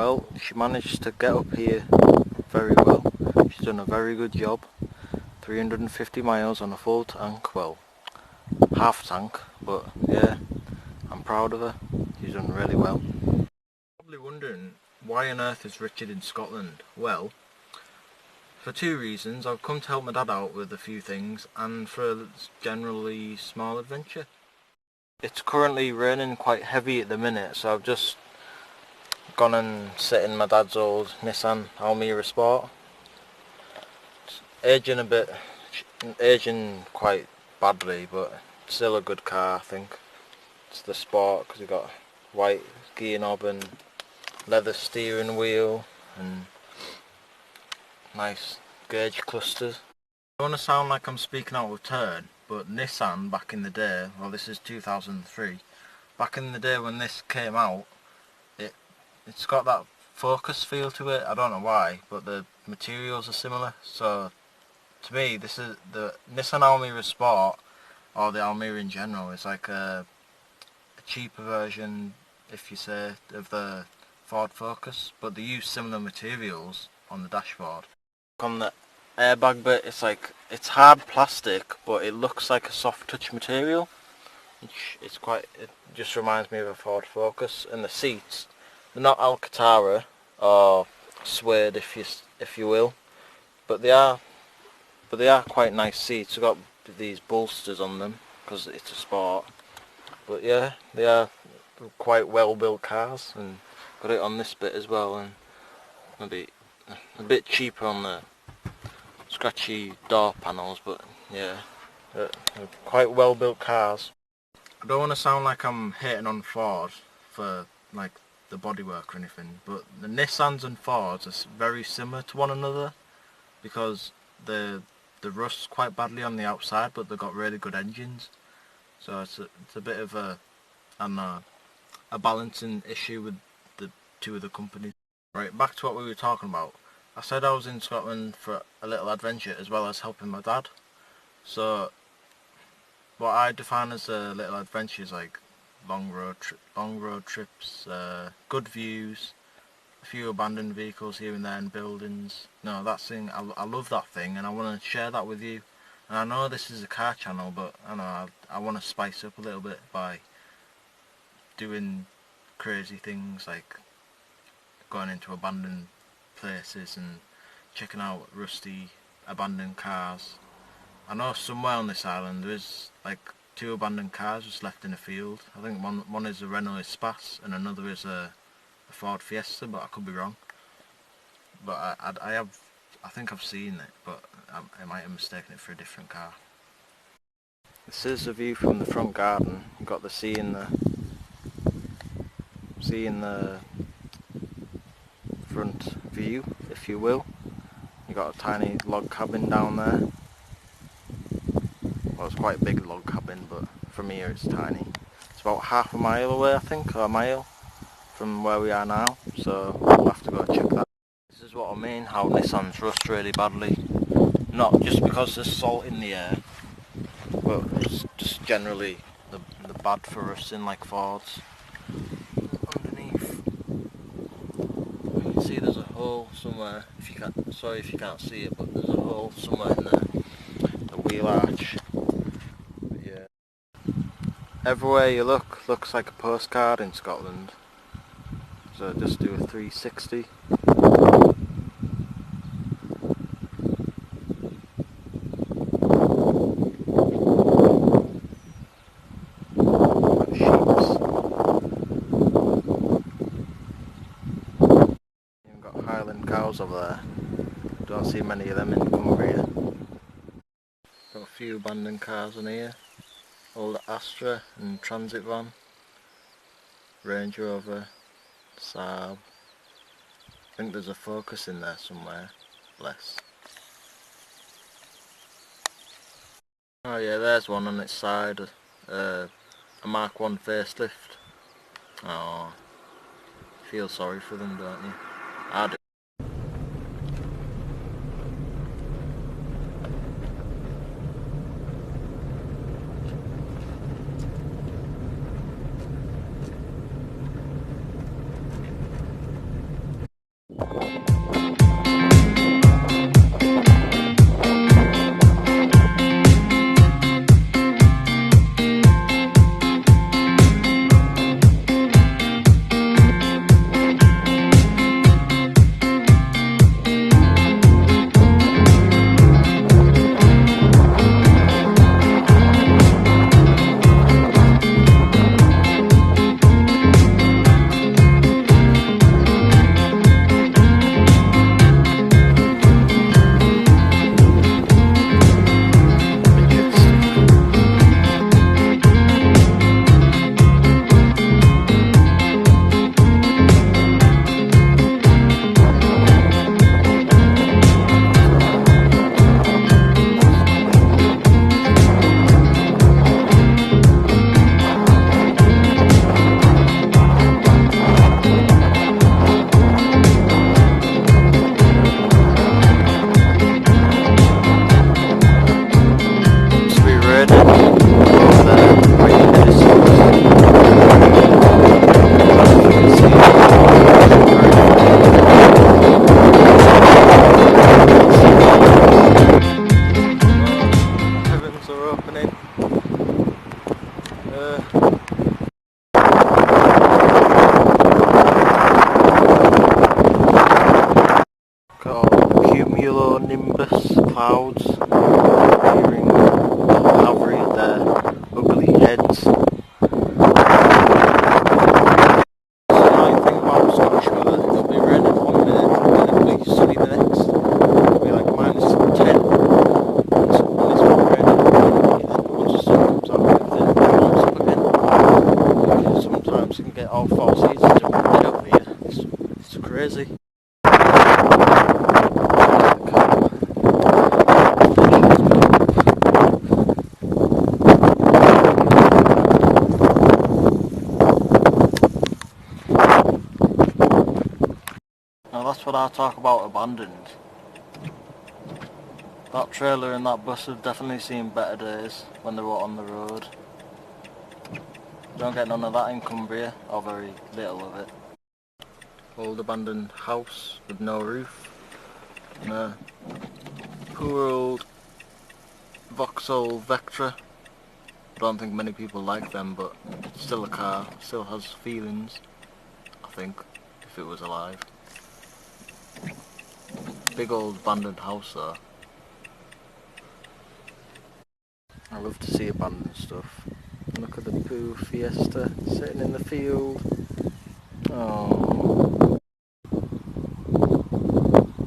well. She managed to get up here very well. She's done a very good job. 350 miles on a full tank, well, half tank, but yeah, I'm proud of her. She's done really well. Probably wondering, why on earth is Richard in Scotland? Well, for two reasons. I've come to help my dad out with a few things, and for a generally small adventure. It's currently raining quite heavy at the minute, so I've just gone and sit in my dad's old Nissan Almera Sport. It's aging quite badly, but still a good car, I think. It's the Sport because you got white gear knob and leather steering wheel and nice gauge clusters. I don't want to sound like I'm speaking out of turn, but Nissan back in the day, well this is 2003, back in the day when this came out, it's got that Focus feel to it. I don't know why, but the materials are similar. So to me, this is the Nissan Almera Sport, or the Almera in general, is like a cheaper version, if you say, of the Ford Focus, but they use similar materials on the dashboard. On the airbag bit, it's hard plastic, but it looks like a soft touch material. It just reminds me of a Ford Focus. And the seats, they're not Alcantara or suede, if you will, but they are quite nice seats. They've got these bolsters on them because it's a Sport. But yeah, they are quite well built cars, and got it on this bit as well, and maybe a bit cheaper on the scratchy door panels, but yeah, they're quite well built cars. I don't want to sound like I'm hating on Ford for like the bodywork or anything, but the Nissans and Fords are very similar to one another because they rust quite badly on the outside, but they've got really good engines. So it's a bit of a balancing issue with the two of the companies. Right, back to what we were talking about. I said I was in Scotland for a little adventure as well as helping my dad. So what I define as a little adventure is like long road trips, good views, a few abandoned vehicles here and there and buildings. No, that thing, I love that thing, and I want to share that with you. And I know this is a car channel, but I want to spice up a little bit by doing crazy things like going into abandoned places and checking out rusty abandoned cars. I know somewhere on this island there is like 2 abandoned cars just left in a field. I think one is a Renault Espace and another is a Ford Fiesta, but I could be wrong. But I think I've seen it, but I might have mistaken it for a different car. This is a view from the front garden. You've got the sea in the front view, if you will. You've got a tiny log cabin down there. Well, it's quite a big log cabin, but from here it's tiny. It's about half a mile away, I think, or a mile from where we are now, so we'll have to go check that. This is what I mean, how Nissans rust really badly. Not just because there's salt in the air, but it's just generally the bad for rusting like Fords. Underneath, you can see there's a hole somewhere. Sorry if you can't see it, but there's a hole somewhere in the wheel arch. But yeah, everywhere you look looks like a postcard in Scotland. So just do a 360. You've got Highland cows over there. Don't see many of them in Cumbria. Got a few abandoned cars in here. Old Astra and Transit van. Range Rover. Saab. I think there's a Focus in there somewhere. Bless. Oh yeah, there's one on its side. A Mark 1 facelift. Oh, feel sorry for them, don't you? I do. Cumulonimbus clouds appearing hovering at their ugly heads. The annoying thing about Scottish weather, it'll be raining one minute and it'll be sunny the next. It'll be like -10 when it's not raining, and then once the sun comes out everything warms up again. Sometimes you can get all four seasons in one day up here. It's crazy. Now that's what I talk about abandoned. That trailer and that bus have definitely seen better days when they were on the road. Don't get none of that in Cumbria, or very little of it. Old abandoned house with no roof. And a poor old Vauxhall Vectra. I don't think many people like them, but it's still a car, still has feelings, I think, if it was alive. Big old abandoned house though. I love to see abandoned stuff. Look at the Pooh Fiesta sitting in the field. Oh,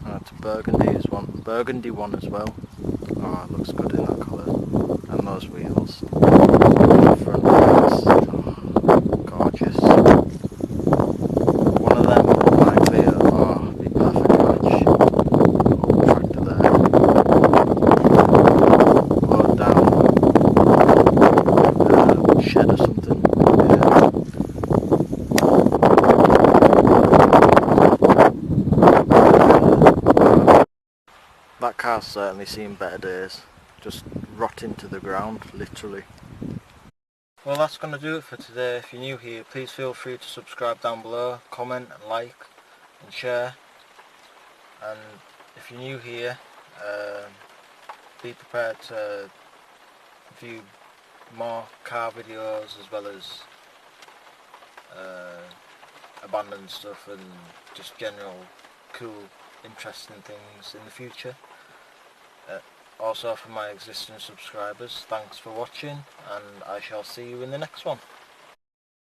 that's a burgundy one as well. Oh, it looks good in that colour. And those wheels. The front wheels. Oh, gorgeous. One of them might be be perfect match. Little tractor there. Load down. Shed or something. Yeah. That car's certainly seen better days. Just rotting to the ground, literally. Well, that's going to do it for today. If you're new here, please feel free to subscribe down below, comment, like and share. And if you're new here, be prepared to view more car videos as well as abandoned stuff and just general cool, interesting things in the future. Also for my existing subscribers, thanks for watching, and I shall see you in the next one.